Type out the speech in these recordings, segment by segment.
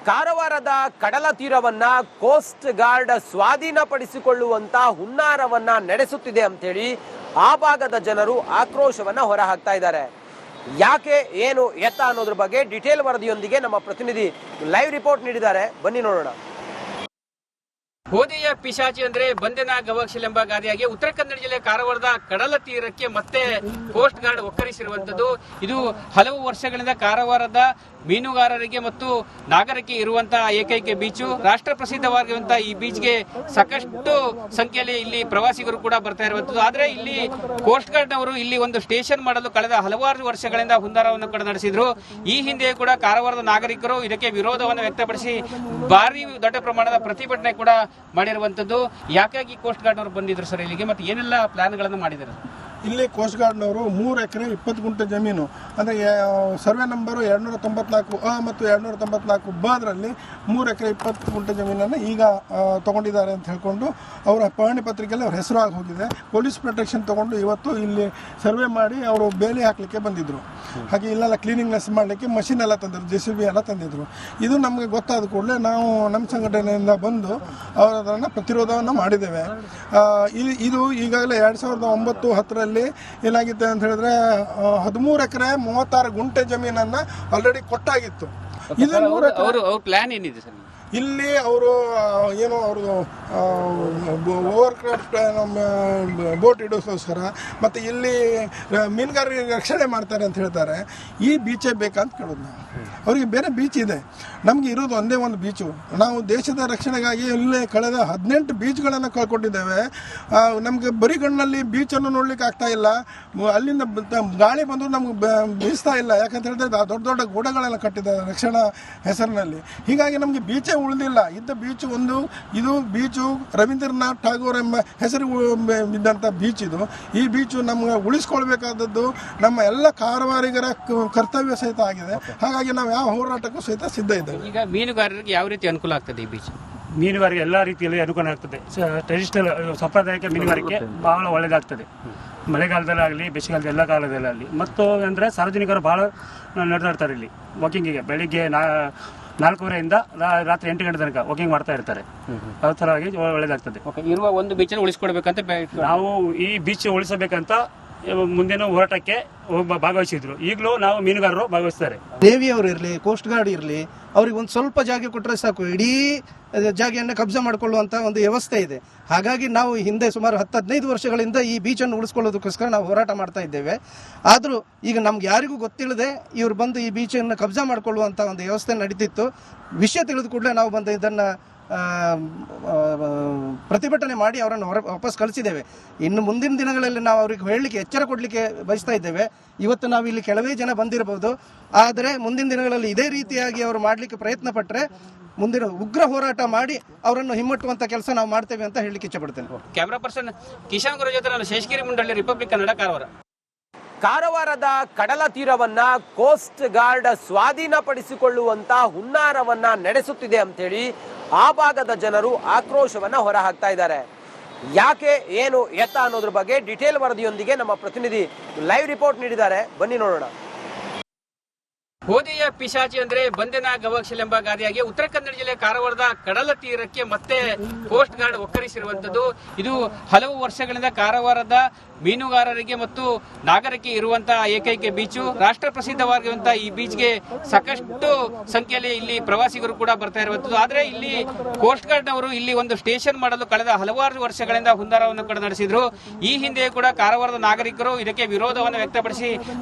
ಕಾರವಾರದ ಕಡಲ ತೀರವನ್ನ coast guard ಸ್ವಾಧೀನಪಡಿಸಿಕೊಳ್ಳುವಂತ ಹುನ್ನಾರವನ್ನ ನಡೆಸುತ್ತಿದೆ ಅಂತೇಳಿ ಆ ಭಾಗದ ಜನರು ಆಕ್ರೋಶವನ್ನ ಹೊರಹಾಕ್ತಾ ಇದ್ದಾರೆ. ಯಾಕೆ ಏನು ಎತ್ತ ಅನ್ನೋದ್ರ ಬಗ್ಗೆ ಡಿಟೇಲ್ ವರದಿಯೊಂದಿಗೆ ನಮ್ಮ ಪ್ರತಿನಿಧಿ ಲೈವ್ ರಿಪೋರ್ಟ್ ನೀಡಿದ್ದಾರೆ. ಬನ್ನಿ ನೋಡೋಣ. ಹೋದಿಯ ಪಿಶಾಚಿ ಅಂದ್ರೆ ಬಂದೆನ ಗವಾಕ್ಷಲ್ ಎಂಬ ಗಾದೆಯಾಗಿ ಉತ್ತರ ಕನ್ನಡ ಜಿಲ್ಲೆ ಕಾರವಾರದ ಕಡಲ ತೀರಕ್ಕೆ ಮತ್ತೆ ಕೋಸ್ಟ್ ಗಾರ್ಡ್ ಒಕ್ಕರಿಸಿರುವಂತದ್ದು. ಇದು ಹಲವು ವರ್ಷಗಳಿಂದ ಕಾರವಾರದ ಮೀನುಗಾರರಿಗೆ ಮತ್ತು ನಾಗರಿಕರಿಗೆ ಇರುವಂತಹ ಏಕೈಕ ಬೀಚು. ರಾಷ್ಟ್ರ ಪ್ರಸಿದ್ಧವಾಗಿರುವಂತಹ ಈ ಬೀಚ್ಗೆ ಸಾಕಷ್ಟು ಸಂಖ್ಯೆಯಲ್ಲಿ ಇಲ್ಲಿ ಪ್ರವಾಸಿಗರು ಕೂಡ ಬರ್ತಾ ಇರುವಂತದ್ದು. ಆದ್ರೆ ಇಲ್ಲಿ ಕೋಸ್ಟ್ ಗಾರ್ಡ್ ನವರು ಇಲ್ಲಿ ಒಂದು ಸ್ಟೇಷನ್ ಮಾಡಲು ಕಳೆದ ಹಲವಾರು ವರ್ಷಗಳಿಂದ ಹುನ್ನಾರವನ್ನು ಕೂಡ ನಡೆಸಿದ್ರು. ಈ ಹಿಂದೆ ಕೂಡ ಕಾರವಾರದ ನಾಗರಿಕರು ಇದಕ್ಕೆ ವಿರೋಧವನ್ನು ವ್ಯಕ್ತಪಡಿಸಿ ಭಾರಿ ದೊಡ್ಡ ಪ್ರಮಾಣದ ಪ್ರತಿಭಟನೆ ಕೂಡ ಮಾಡಿರುವಂತದ್ದು. ಯಾಕಾಗಿ ಕೋಸ್ಟ್ ಗಾರ್ಡ್ ಅವರು ಬಂದಿದ್ರು ಸರ್ ಇಲ್ಲಿಗೆ, ಮತ್ತೆ ಏನೆಲ್ಲ ಪ್ಲಾನ್ ಗಳನ್ನು ಮಾಡಿದ್ದಾರೆ? ಇಲ್ಲಿ ಕೋಸ್ಟ್ ಗಾರ್ಡ್ನವರು 3 ಎಕರೆ 20 ಗುಂಟೆ ಜಮೀನು ಅಂದರೆ ಸರ್ವೆ ನಂಬರು 294 ಅ ಮತ್ತು 294 ಬ ಅದರಲ್ಲಿ 3 ಎಕರೆ 20 ಗುಂಟೆ ಜಮೀನನ್ನು ಈಗ ತಗೊಂಡಿದ್ದಾರೆ ಅಂತ ಹೇಳ್ಕೊಂಡು ಅವರ ಪಹಣಿ ಪತ್ರಿಕೆಯಲ್ಲಿ ಅವ್ರ ಹೆಸರು ಆಗಿ ಹೋಗಿದೆ. ಪೊಲೀಸ್ ಪ್ರೊಟೆಕ್ಷನ್ ತಗೊಂಡು ಇವತ್ತು ಇಲ್ಲಿ ಸರ್ವೆ ಮಾಡಿ ಅವರು ಬೇಲಿ ಹಾಕಲಿಕ್ಕೆ ಬಂದಿದ್ರು. ಹಾಗೆ ಇಲ್ಲೆಲ್ಲ ಕ್ಲೀನಿಂಗ್ನೆಸ್ ಮಾಡಲಿಕ್ಕೆ ಮಷಿನ್ ಎಲ್ಲ ತಂದಿದ್ರು, JCB ಎಲ್ಲ ತಂದಿದ್ರು. ಇದು ನಮಗೆ ಗೊತ್ತಾದ ಕೂಡಲೇ ನಾವು ನಮ್ಮ ಸಂಘಟನೆಯಿಂದ ಬಂದು ಅವರನ್ನು ಪ್ರತಿರೋಧವನ್ನು ಮಾಡಿದ್ದೇವೆ. ಇದು ಈಗಾಗಲೇ 2009-10ರಲ್ಲಿ ಏನಾಗಿದೆ ಅಂತ ಹೇಳಿದ್ರೆ 13 ಎಕರೆ 36 ಗುಂಟೆ ಜಮೀನನ್ನ ಆಲ್ರೆಡಿ ಕೊಟ್ಟಾಗಿತ್ತು. ಪ್ಲಾನ್ ಏನಿದೆ ಸರ್? ಇಲ್ಲಿ ಅವರು ಏನು ಅವರು ಓವರ್ ಕ್ರಾಫ್ಟ್ ಬೋಟ್ ಇಡೋಕ್ಕೋಸ್ಕರ ಮತ್ತು ಇಲ್ಲಿ ಮೀನುಗಾರರಿಗೆ ರಕ್ಷಣೆ ಮಾಡ್ತಾರೆ ಅಂತ ಹೇಳ್ತಾರೆ. ಈ ಬೀಚೇ ಬೇಕಂತ ಕೇಳೋದು ನಾವು. ಅವರಿಗೆ ಬೇರೆ ಬೀಚ್ ಇದೆ, ನಮಗೆ ಇರೋದು ಒಂದೇ ಒಂದು ಬೀಚು. ನಾವು ದೇಶದ ರಕ್ಷಣೆಗಾಗಿ ಇಲ್ಲಿ ಕಳೆದ 18 ಬೀಚ್ಗಳನ್ನು ಕಳ್ಕೊಂಡಿದ್ದೇವೆ. ನಮಗೆ ಬರಿಗಣ್ಣಲ್ಲಿ ಬೀಚನ್ನು ನೋಡ್ಲಿಕ್ಕೆ ಆಗ್ತಾ ಇಲ್ಲ. ಅಲ್ಲಿಂದ ಗಾಳಿ ಬಂದು ನಮ್ಗೆ ಬೀಸ್ತಾ ಇಲ್ಲ. ಯಾಕಂತ ಹೇಳಿದ್ರೆ ದೊಡ್ಡ ದೊಡ್ಡ ಗೋಡೆಗಳೆಲ್ಲ ಕಟ್ಟಿದ್ದಾರೆ ರಕ್ಷಣಾ ಹೆಸರಿನಲ್ಲಿ. ಹೀಗಾಗಿ ನಮಗೆ ಬೀಚೇ ಉಳಿದಿಲ್ಲ. ಇದ್ದ ಬೀಚ್ ಒಂದು ಇದು ಬೀಚು ರವೀಂದ್ರನಾಥ್ ಠಾಗೋರ್ ಎಂಬ ಹೆಸರು ಇದ್ದಂಥ ಬೀಚ್ ಇದು. ಈ ಬೀಚು ನಮ್ಗೆ ಉಳಿಸ್ಕೊಳ್ಬೇಕಾದದ್ದು ನಮ್ಮ ಎಲ್ಲ ಕಾರವಾರಿಗರ ಕರ್ತವ್ಯ ಸಹಿತ ಆಗಿದೆ. ಹಾಗಾಗಿ ನಾವು ಯಾವ ಹೋರಾಟಕ್ಕೂ ಸಹಿತ ಸಿದ್ಧ ಇದ್ದೇವೆ. ಈಗ ಮೀನುಗಾರರಿಗೆ ಯಾವ ರೀತಿ ಅನುಕೂಲ ಆಗ್ತದೆ ಈ ಬೀಚ್? ಮೀನುಗಾರಿಕೆ ಎಲ್ಲ ರೀತಿಯಲ್ಲಿ ಅನುಕೂಲ ಆಗ್ತದೆ. ಟ್ರೆಡಿಷನಲ್ ಸಾಂಪ್ರದಾಯಿಕ ಮೀನುಗಾರಿಕೆ ಬಹಳ ಒಳ್ಳೆಯದಾಗ್ತದೆ. ಮಳೆಗಾಲದಲ್ಲಾಗಲಿ ಬೇಸಿಗೆಗಾಲದ ಎಲ್ಲ ಕಾಲದಲ್ಲಾಗಲಿ. ಮತ್ತು ಅಂದರೆ ಸಾರ್ವಜನಿಕರು ಭಾಳ ನಡೆದಾಡ್ತಾರೆ ಇಲ್ಲಿ ವಾಕಿಂಗಿಗೆ. ಬೆಳಿಗ್ಗೆ 4:30ಯಿಂದ ರಾತ್ರಿ 8 ಗಂಟೆ ತನಕ ವಾಕಿಂಗ್ ಮಾಡ್ತಾ ಇರ್ತಾರೆ. ಆ ಥರವಾಗಿ ಒಳ್ಳೆಯದಾಗ್ತದೆ. ಇರುವ ಒಂದು ಬೀಚನ್ನು ಉಳಿಸ್ಕೊಡ್ಬೇಕಂತ ನಾವು ಈ ಬೀಚ್ ಉಳಿಸಬೇಕಂತ ಮುಂದಿನ ಹೋರಾಟಕ್ಕೆ ಭಾಗವಹಿಸಿದ್ರು. ಈಗಲೂ ನಾವು ಮೀನುಗಾರರು ಭಾಗವಹಿಸ್ತಾರೆ. ನೇವಿಯವರು ಇರಲಿ, ಕೋಸ್ಟ್ ಗಾರ್ಡ್ ಇರಲಿ, ಅವ್ರಿಗೆ ಒಂದು ಸ್ವಲ್ಪ ಜಾಗ ಕೊಟ್ಟರೆ ಸಾಕು, ಇಡೀ ಜಾಗೆಯನ್ನು ಕಬ್ಜಾ ಮಾಡಿಕೊಳ್ಳುವಂಥ ಒಂದು ವ್ಯವಸ್ಥೆ ಇದೆ. ಹಾಗಾಗಿ ನಾವು ಹಿಂದೆ ಸುಮಾರು 10-15 ವರ್ಷಗಳಿಂದ ಈ ಬೀಚನ್ನು ಉಳಿಸ್ಕೊಳ್ಳೋದಕ್ಕೋಸ್ಕರ ನಾವು ಹೋರಾಟ ಮಾಡ್ತಾ ಇದ್ದೇವೆ. ಆದರೂ ಈಗ ನಮ್ಗೆ ಯಾರಿಗೂ ಗೊತ್ತಿಲ್ಲದೆ ಇವರು ಬಂದು ಈ ಬೀಚನ್ನು ಕಬ್ಜಾ ಮಾಡಿಕೊಳ್ಳುವಂಥ ಒಂದು ವ್ಯವಸ್ಥೆ ನಡೀತಿತ್ತು. ವಿಷಯ ತಿಳಿದ ಕೂಡಲೇ ನಾವು ಬಂದು ಇದನ್ನು ಪ್ರತಿಭಟನೆ ಮಾಡಿ ಅವರನ್ನು ವಾಪಸ್ ಕಳಿಸಿದ್ದೇವೆ. ಇನ್ನು ಮುಂದಿನ ದಿನಗಳಲ್ಲಿ ನಾವು ಅವರಿಗೆ ಹೇಳಲಿಕ್ಕೆ ಎಚ್ಚರ ಕೊಡಲಿಕ್ಕೆ ಬಯಸ್ತಾ ಇದ್ದೇವೆ. ಇವತ್ತು ನಾವು ಇಲ್ಲಿ ಕೆಲವೇ ಜನ ಬಂದಿರಬಹುದು, ಆದರೆ ಮುಂದಿನ ದಿನಗಳಲ್ಲಿ ಇದೇ ರೀತಿಯಾಗಿ ಅವರು ಮಾಡಲಿಕ್ಕೆ ಪ್ರಯತ್ನ ಪಟ್ಟರೆ ಮುಂದಿನ ಉಗ್ರ ಹೋರಾಟ ಮಾಡಿ ಅವರನ್ನು ಹಿಮ್ಮಟ್ಟುವಂತ ಕೆಲಸ ನಾವು ಮಾಡ್ತೇವೆ ಅಂತ ಹೇಳಲಿಕ್ಕೆ ಇಷ್ಟಪಡ್ತೇನೆ. ಕ್ಯಾಮರಾ ಪರ್ಸನ್ ಕಿಶನ್ ಗುರು ಜೊತೆ ನಾನು ಶೇಷಗಿರಿ ಮುಂಡಳ್ಳಿ, ರಿಪಬ್ಲಿಕ್ ಕನ್ನಡ, ಕಾರವಾರ. ಕಾರವಾರದ ಕಡಲ ತೀರವನ್ನ ಕೋಸ್ಟ್ ಗಾರ್ಡ್ ಸ್ವಾಧೀನಪಡಿಸಿಕೊಳ್ಳುವಂತ ಹುನ್ನಾರವನ್ನ ನಡೆಸುತ್ತಿದೆ ಅಂತೇಳಿ ಆ ಭಾಗದ ಜನರು ಆಕ್ರೋಶವನ್ನ ಹೊರಹಾಕ್ತಾ ಇದ್ದಾರೆ. ಯಾಕೆ ಏನು ಎತ್ತ ಅನ್ನೋದ್ರ ಬಗ್ಗೆ ಡಿಟೇಲ್ ವರದಿಯೊಂದಿಗೆ ನಮ್ಮ ಪ್ರತಿನಿಧಿ ಲೈವ್ ರಿಪೋರ್ಟ್ ನೀಡಿದ್ದಾರೆ. ಬನ್ನಿ ನೋಡೋಣ. ಹೋದಿಯ ಪಿಶಾಚಿ ಅಂದ್ರೆ ಬಂದೆನ ಗವಾಕ್ಷಲ್ ಎಂಬ ಗಾದೆಯಾಗಿ ಉತ್ತರ ಕನ್ನಡ ಜಿಲ್ಲೆ ಕಾರವಾರದ ಕಡಲ ತೀರಕ್ಕೆ ಮತ್ತೆ ಕೋಸ್ಟ್ ಗಾರ್ಡ್ ಒಕ್ಕರಿಸಿರುವಂತದ್ದು. ಇದು ಹಲವು ವರ್ಷಗಳಿಂದ ಕಾರವಾರದ ಮೀನುಗಾರರಿಗೆ ಮತ್ತು ನಾಗರಿಕರಿಗೆ ಇರುವಂತಹ ಏಕೈಕ ಬೀಚು. ರಾಷ್ಟ್ರ ಪ್ರಸಿದ್ಧವಾಗಿರುವಂತಹ ಈ ಬೀಚ್ಗೆ ಸಾಕಷ್ಟು ಸಂಖ್ಯೆಯಲ್ಲಿ ಇಲ್ಲಿ ಪ್ರವಾಸಿಗರು ಕೂಡ ಬರ್ತಾ ಇರುವಂತದ್ದು. ಆದ್ರೆ ಇಲ್ಲಿ ಕೋಸ್ಟ್ ಗಾರ್ಡ್ ನವರು ಇಲ್ಲಿ ಒಂದು ಸ್ಟೇಷನ್ ಮಾಡಲು ಕಳೆದ ಹಲವಾರು ವರ್ಷಗಳಿಂದ ಹುನ್ನಾರವನ್ನು ಕೂಡ ನಡೆಸಿದ್ರು. ಈ ಹಿಂದೆ ಕೂಡ ಕಾರವಾರದ ನಾಗರಿಕರು ಇದಕ್ಕೆ ವಿರೋಧವನ್ನು ವ್ಯಕ್ತಪಡಿಸಿ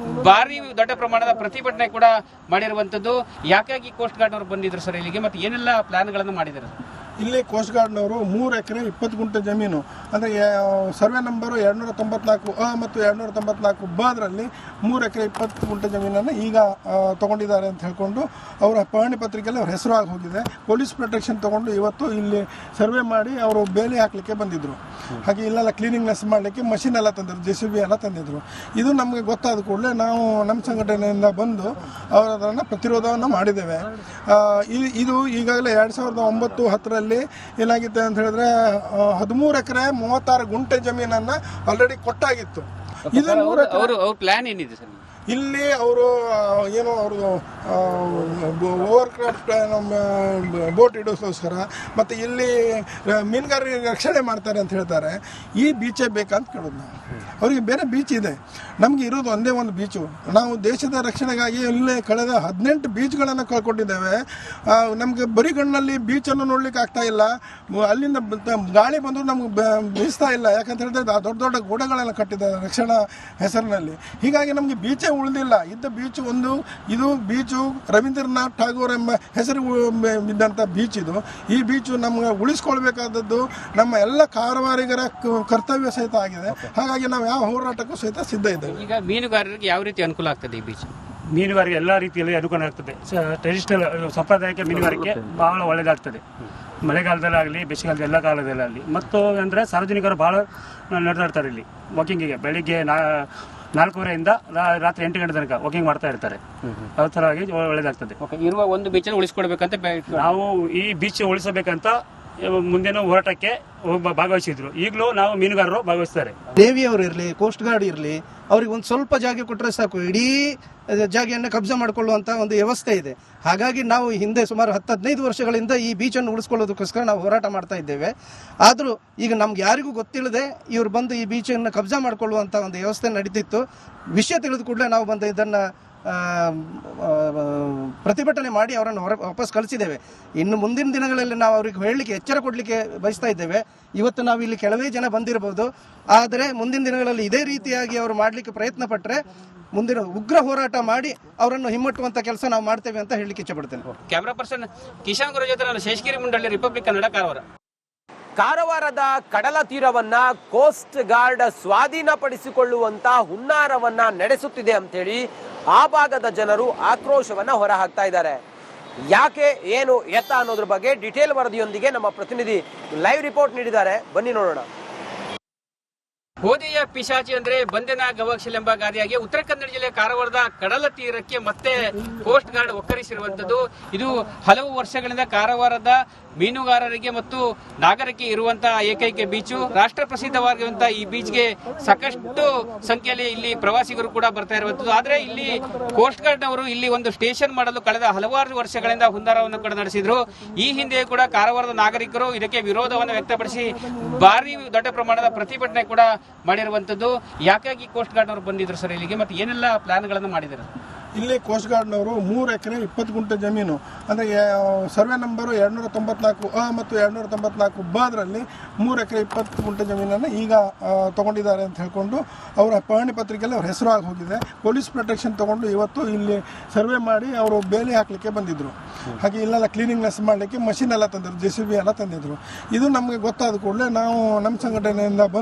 ಭಾರಿ ದೊಡ್ಡ ಪ್ರಮಾಣದ ಪ್ರತಿಭಟನೆ ಕೂಡ ಮಾಡಿರುವಂತದ್ದು. ಯಾಕಾಗಿ ಕೋಸ್ಟ್ ಗಾರ್ಡ್ ಅವರು ಬಂದಿದ್ರು ಸರ್ ಇಲ್ಲಿಗೆ, ಮತ್ತೆ ಏನೆಲ್ಲ ಪ್ಲಾನ್ ಗಳನ್ನು ಮಾಡಿದ್ದಾರೆ? ಇಲ್ಲಿ ಕೋಸ್ಟ್ ಗಾರ್ಡ್ನವರು 3 ಎಕರೆ 20 ಗುಂಟೆ ಜಮೀನು ಅಂದರೆ ಸರ್ವೆ ನಂಬರು 294 ಅ ಮತ್ತು 294 ಬ ಅದರಲ್ಲಿ 3 ಎಕರೆ 20 ಗುಂಟೆ ಜಮೀನನ್ನು ಈಗ ತಗೊಂಡಿದ್ದಾರೆ ಅಂತ ಹೇಳ್ಕೊಂಡು ಅವರ ಪಹಣಿ ಪತ್ರಿಕೆಯಲ್ಲಿ ಅವ್ರ ಹೆಸರು ಆಗಿ ಹೋಗಿದೆ. ಪೊಲೀಸ್ ಪ್ರೊಟೆಕ್ಷನ್ ತಗೊಂಡು ಇವತ್ತು ಇಲ್ಲಿ ಸರ್ವೆ ಮಾಡಿ ಅವರು ಬೇಲಿ ಹಾಕಲಿಕ್ಕೆ ಬಂದಿದ್ರು. ಹಾಗೆ ಇಲ್ಲೆಲ್ಲ ಕ್ಲೀನಿಂಗ್ನೆಸ್ ಮಾಡಲಿಕ್ಕೆ ಮಷಿನ್ ಎಲ್ಲ ತಂದಿದ್ರು, JCB ಎಲ್ಲ ತಂದಿದ್ರು. ಇದು ನಮಗೆ ಗೊತ್ತಾದ ಕೂಡಲೇ ನಾವು ನಮ್ಮ ಸಂಘಟನೆಯಿಂದ ಬಂದು ಅವರನ್ನು ಪ್ರತಿರೋಧವನ್ನು ಮಾಡಿದ್ದೇವೆ. ಇದು ಈಗಾಗಲೇ 2009-10ರಲ್ಲಿ ಏನಾಗಿದೆ ಅಂತ ಹೇಳಿದ್ರೆ 13 ಎಕರೆ 36 ಗುಂಟೆ ಜಮೀನನ್ನ ಆಲ್ರೆಡಿ ಕೊಟ್ಟಾಗಿತ್ತು. ಪ್ಲಾನ್ ಏನಿದೆ ಸರ್? ಇಲ್ಲಿ ಅವರು ಏನೋ ಅವ್ರದ್ದು ಓವರ್ ಕ್ರಾಫ್ಟ್ ನಮ್ಮ ಬೋಟ್ ಇಡೋಸ್ಕೋಸ್ಕರ ಮತ್ತು ಇಲ್ಲಿ ಮೀನುಗಾರರಿಗೆ ರಕ್ಷಣೆ ಮಾಡ್ತಾರೆ ಅಂತ ಹೇಳ್ತಾರೆ. ಈ ಬೀಚೇ ಬೇಕಂತ ಕೇಳೋದು ನಾವು. ಅವರಿಗೆ ಬೇರೆ ಬೀಚ್ ಇದೆ, ನಮಗೆ ಇರೋದು ಒಂದೇ ಒಂದು ಬೀಚು. ನಾವು ದೇಶದ ರಕ್ಷಣೆಗಾಗಿ ಇಲ್ಲೇ ಕಳೆದ 18 ಬೀಚ್ಗಳನ್ನು ಕಳ್ಕೊಂಡಿದ್ದೇವೆ. ನಮಗೆ ಬರಿಗಣ್ಣಲ್ಲಿ ಬೀಚನ್ನು ನೋಡ್ಲಿಕ್ಕೆ ಆಗ್ತಾ ಇಲ್ಲ. ಅಲ್ಲಿಂದ ಗಾಳಿ ಬಂದರೂ ನಮ್ಗೆ ಬೀಸ್ತಾ ಇಲ್ಲ. ಯಾಕಂತ ಹೇಳಿದ್ರೆ ದೊಡ್ಡ ದೊಡ್ಡ ಗೋಡೆಗಳನ್ನು ಕಟ್ಟಿದ್ದಾರೆ ರಕ್ಷಣಾ ಹೆಸರಿನಲ್ಲಿ. ಹೀಗಾಗಿ ನಮಗೆ ಬೀಚೇ ಉಳಿದಿಲ್ಲ. ಇದ್ದ ಬೀಚ್ ಒಂದು ಇದು ಬೀಚು ರವೀಂದ್ರನಾಥ್ ಠಾಗೋರ್ ಎಂಬ ಹೆಸರು ಇದ್ದಂಥ ಬೀಚ್ ಇದು. ಈ ಬೀಚು ನಮ್ಗೆ ಉಳಿಸ್ಕೊಳ್ಬೇಕಾದದ್ದು ನಮ್ಮ ಎಲ್ಲ ಕಾರವಾರಿಗರ ಕರ್ತವ್ಯ ಸಹಿತ ಆಗಿದೆ. ಹಾಗಾಗಿ ನಾವು ಯಾವ ಹೋರಾಟಕ್ಕೂ ಸಹಿತ ಸಿದ್ಧ ಇದ್ದೇವೆ. ಈಗ ಮೀನುಗಾರರಿಗೆ ಯಾವ ರೀತಿ ಅನುಕೂಲ ಆಗ್ತದೆ ಈ ಬೀಚ್? ಮೀನುಗಾರಿಕೆ ಎಲ್ಲ ರೀತಿಯಲ್ಲಿ ಅನುಕೂಲ ಆಗ್ತದೆ. ಟ್ರೆಡಿಷನಲ್ ಸಾಂಪ್ರದಾಯಿಕ ಮೀನುಗಾರಿಕೆ ಬಹಳ ಒಳ್ಳೆಯದಾಗ್ತದೆ. ಮಳೆಗಾಲದಲ್ಲಾಗಲಿ ಬೇಸಿಗೆಗಾಲದ ಎಲ್ಲ ಕಾಲದಲ್ಲಾಗಲಿ. ಮತ್ತು ಅಂದರೆ ಸಾರ್ವಜನಿಕರು ಭಾಳ ನಡೆದಾಡ್ತಾರೆ ಇಲ್ಲಿ ವಾಕಿಂಗಿಗೆ. ಬೆಳಿಗ್ಗೆ 4:30 ರಾತ್ರಿ 8 ಗಂಟೆ ತನಕ ವಾಕಿಂಗ್ ಮಾಡ್ತಾ ಇರ್ತಾರೆ. ಅದ್ರ ಥರವಾಗಿ ಒಳ್ಳೆಯದಾಗ್ತದೆ. ಇರುವ ಒಂದು ಬೀಚನ್ನು ಉಳಿಸ್ಕೊಡ್ಬೇಕಂತ ನಾವು ಈ ಬೀಚ್ ಉಳಿಸಬೇಕಂತ ಮುಂದಿನ ಹೋರಾಟಕ್ಕೆ ಭಾಗವಹಿಸಿದ್ರು. ಈಗಲೂ ನಾವು ಮೀನುಗಾರರು ಭಾಗವಹಿಸ್ತಾರೆ. ದೇವಿಯವರು ಇರಲಿ, ಕೋಸ್ಟ್ ಗಾರ್ಡ್ ಇರಲಿ, ಅವ್ರಿಗೆ ಒಂದು ಸ್ವಲ್ಪ ಜಾಗ ಕೊಟ್ಟರೆ ಸಾಕು, ಇಡೀ ಜಾಗೆಯನ್ನು ಕಬ್ಜಾ ಮಾಡಿಕೊಳ್ಳುವಂಥ ಒಂದು ವ್ಯವಸ್ಥೆ ಇದೆ. ಹಾಗಾಗಿ ನಾವು ಹಿಂದೆ ಸುಮಾರು 10-15 ವರ್ಷಗಳಿಂದ ಈ ಬೀಚನ್ನು ಉಳಿಸ್ಕೊಳ್ಳೋದಕ್ಕೋಸ್ಕರ ನಾವು ಹೋರಾಟ ಮಾಡ್ತಾ ಇದ್ದೇವೆ. ಆದರೂ ಈಗ ನಮ್ಗೆ ಯಾರಿಗೂ ಗೊತ್ತಿಲ್ಲದೆ ಇವರು ಬಂದು ಈ ಬೀಚನ್ನು ಕಬ್ಜಾ ಮಾಡಿಕೊಳ್ಳುವಂಥ ಒಂದು ವ್ಯವಸ್ಥೆ ನಡೀತಿತ್ತು. ವಿಷಯ ತಿಳಿದ ಕೂಡಲೇ ನಾವು ಬಂದು ಇದನ್ನು ಪ್ರತಿಭಟನೆ ಮಾಡಿ ಅವರನ್ನು ವಾಪಸ್ ಕಳಿಸಿದ್ದೇವೆ. ಇನ್ನು ಮುಂದಿನ ದಿನಗಳಲ್ಲಿ ನಾವು ಅವರಿಗೆ ಹೇಳಲಿಕ್ಕೆ ಎಚ್ಚರ ಕೊಡಲಿಕ್ಕೆ ಬಯಸ್ತಾ ಇದ್ದೇವೆ. ಇವತ್ತು ನಾವು ಇಲ್ಲಿ ಕೆಲವೇ ಜನ ಬಂದಿರಬಹುದು, ಆದರೆ ಮುಂದಿನ ದಿನಗಳಲ್ಲಿ ಇದೇ ರೀತಿಯಾಗಿ ಅವರು ಮಾಡಲಿಕ್ಕೆ ಪ್ರಯತ್ನ ಪಟ್ಟರೆ ಮುಂದಿನ ಉಗ್ರ ಹೋರಾಟ ಮಾಡಿ ಅವರನ್ನು ಹಿಮ್ಮಟ್ಟುವಂತ ಕೆಲಸ ನಾವು ಮಾಡ್ತೇವೆ ಅಂತ ಹೇಳಲಿಕ್ಕೆ ಇಚ್ಛೆಪಡ್ತೇನೆ. ಕ್ಯಾಮರಾ ಪರ್ಸನ್ ಕಿಶನ್ ಗುರು ಜೊತೆ ನಾನು ಶೇಷಗಿರಿ ಮುಂಡಳ್ಳಿ, ರಿಪಬ್ಲಿಕ್ ಕನ್ನಡ, ಕಾರವಾರ. ಕಾರವಾರದ ಕಡಲ ತೀರವನ್ನ ಕೋಸ್ಟ್ ಗಾರ್ಡ್ ಸ್ವಾಧೀನಪಡಿಸಿಕೊಳ್ಳುವಂತ ಹುನ್ನಾರವನ್ನ ನಡೆಸುತ್ತಿದೆ ಅಂತೇಳಿ ಆ ಭಾಗದ ಜನರು ಆಕ್ರೋಶವನ್ನ ಹೊರಹಾಕ್ತಾ ಇದ್ದಾರೆ. ಯಾಕೆ, ಏನು, ಎತ್ತ ಅನ್ನೋದ್ರ ಬಗ್ಗೆ ಡಿಟೇಲ್ ವರದಿಯೊಂದಿಗೆ ನಮ್ಮ ಪ್ರತಿನಿಧಿ ಲೈವ್ ರಿಪೋರ್ಟ್ ನೀಡಿದ್ದಾರೆ. ಬನ್ನಿ ನೋಡೋಣ. ಹೋದೆಯ ಪಿಶಾಚಿ ಅಂದ್ರೆ ಬಂದೆನ ಗವಾಕ್ಷಿ ಎಂಬ ಗಾದೆಯಾಗಿ ಉತ್ತರ ಕನ್ನಡ ಜಿಲ್ಲೆ ಕಾರವಾರದ ಕಡಲ ತೀರಕ್ಕೆ ಮತ್ತೆ ಕೋಸ್ಟ್ ಗಾರ್ಡ್ ಒಕ್ಕರಿಸಿರುವಂತದ್ದು. ಇದು ಹಲವು ವರ್ಷಗಳಿಂದ ಕಾರವಾರದ ಮೀನುಗಾರರಿಗೆ ಮತ್ತು ನಾಗರಿಕರಿಗೆ ಇರುವಂತಹ ಏಕೈಕ ಬೀಚು. ರಾಷ್ಟ್ರ ಪ್ರಸಿದ್ಧವಾಗಿರುವಂತಹ ಈ ಬೀಚ್ಗೆ ಸಾಕಷ್ಟು ಸಂಖ್ಯೆಯಲ್ಲಿ ಇಲ್ಲಿ ಪ್ರವಾಸಿಗರು ಕೂಡ ಬರ್ತಾ ಇರುವಂತದ್ದು. ಆದ್ರೆ ಇಲ್ಲಿ ಕೋಸ್ಟ್ ಗಾರ್ಡ್ ಅವರು ಇಲ್ಲಿ ಒಂದು ಸ್ಟೇಷನ್ ಮಾಡಲು ಕಳೆದ ಹಲವಾರು ವರ್ಷಗಳಿಂದ ಹುನ್ನಾರವನ್ನು ಕೂಡ ನಡೆಸಿದ್ರು. ಈ ಹಿಂದೆ ಕೂಡ ಕಾರವಾರದ ನಾಗರಿಕರು ಇದಕ್ಕೆ ವಿರೋಧವನ್ನು ವ್ಯಕ್ತಪಡಿಸಿ ಭಾರಿ ದೊಡ್ಡ ಪ್ರಮಾಣದ ಪ್ರತಿಭಟನೆ ಕೂಡ ಮಾಡಿರುವಂತದ್ದು. ಯಾಕಾಗಿ ಕೋಸ್ಟ್ ಗಾರ್ಡ್ ಅವರು ಬಂದಿದ್ರು ಸರ್ ಇಲ್ಲಿಗೆ, ಮತ್ತೆ ಏನೆಲ್ಲ ಪ್ಲಾನ್ ಗಳನ್ನು ಮಾಡಿದ್ದಾರೆ? ಇಲ್ಲಿ ಕೋಸ್ಟ್ ಗಾರ್ಡ್ನವರು 3 ಎಕರೆ 20 ಗುಂಟೆ ಜಮೀನು ಅಂದರೆ ಸರ್ವೆ ನಂಬರು 294 ಮತ್ತು 294 ಅದರಲ್ಲಿ 3 ಎಕರೆ 20 ಗುಂಟೆ ಜಮೀನನ್ನು ಈಗ ತಗೊಂಡಿದ್ದಾರೆ ಅಂತ ಹೇಳ್ಕೊಂಡು ಅವರ ಪಹಣಿ ಪತ್ರಿಕೆಯಲ್ಲಿ ಅವ್ರ ಹೆಸರು ಆಗಿ ಹೋಗಿದೆ. ಪೊಲೀಸ್ ಪ್ರೊಟೆಕ್ಷನ್ ತಗೊಂಡು ಇವತ್ತು ಇಲ್ಲಿ ಸರ್ವೆ ಮಾಡಿ ಅವರು ಬೇಲಿ ಹಾಕಲಿಕ್ಕೆ ಬಂದಿದ್ರು. ಹಾಗೆ ಇಲ್ಲೆಲ್ಲ ಕ್ಲೀನಿಂಗ್ನೆಸ್ ಮಾಡಲಿಕ್ಕೆ ಮಷಿನ್ ಎಲ್ಲ ತಂದಿದ್ರು, JCB ಎಲ್ಲ ತಂದಿದ್ರು. ಇದು ನಮಗೆ ಗೊತ್ತಾದ ಕೂಡಲೇ ನಾವು ನಮ್ಮ ಸಂಘಟನೆಯಿಂದ